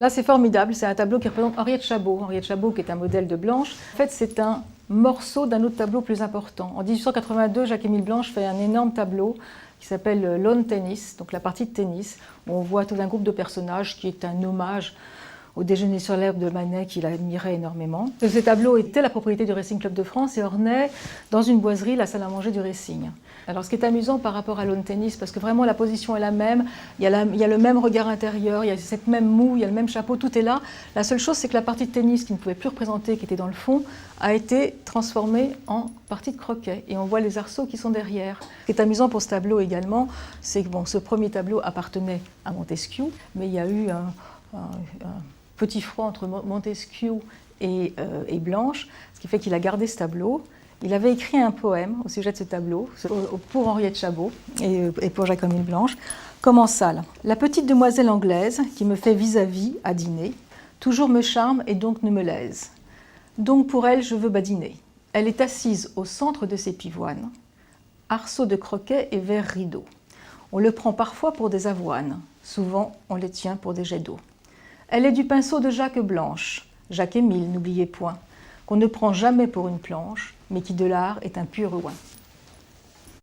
Là, c'est formidable, c'est un tableau qui représente Henriette Chabot. Henriette Chabot, qui est un modèle de Blanche. En fait, c'est un morceau d'un autre tableau plus important. En 1882, Jacques-Émile Blanche fait un énorme tableau qui s'appelle Lawn Tennis, donc la partie de tennis, où on voit tout un groupe de personnages qui est un hommage au déjeuner sur l'herbe de Manet, qu'il admirait énormément. Ce tableau était la propriété du Racing Club de France et ornait dans une boiserie la salle à manger du Racing. Alors ce qui est amusant par rapport à Lawn Tennis, parce que vraiment la position est la même, il y a le même regard intérieur, il y a cette même moue, il y a le même chapeau, tout est là. La seule chose, c'est que la partie de tennis qui ne pouvait plus représenter, qui était dans le fond, a été transformée en partie de croquet. Et on voit les arceaux qui sont derrière. Ce qui est amusant pour ce tableau également, c'est que ce premier tableau appartenait à Montesquieu, mais il y a eu un petit froid entre Montesquieu et Blanche, ce qui fait qu'il a gardé ce tableau. Il avait écrit un poème au sujet de ce tableau, pour Henriette Chabot et pour Jacques-Émile Blanche, commençal. La petite demoiselle anglaise qui me fait vis-à-vis à dîner, toujours me charme et donc ne me lèse. Donc pour elle, je veux badiner. Elle est assise au centre de ses pivoines, arceaux de croquet et verre rideau. On le prend parfois pour des avoines, souvent on les tient pour des jets d'eau. Elle est du pinceau de Jacques Blanche, Jacques-Émile, n'oubliez point, qu'on ne prend jamais pour une planche, mais qui de l'art est un pur ouin.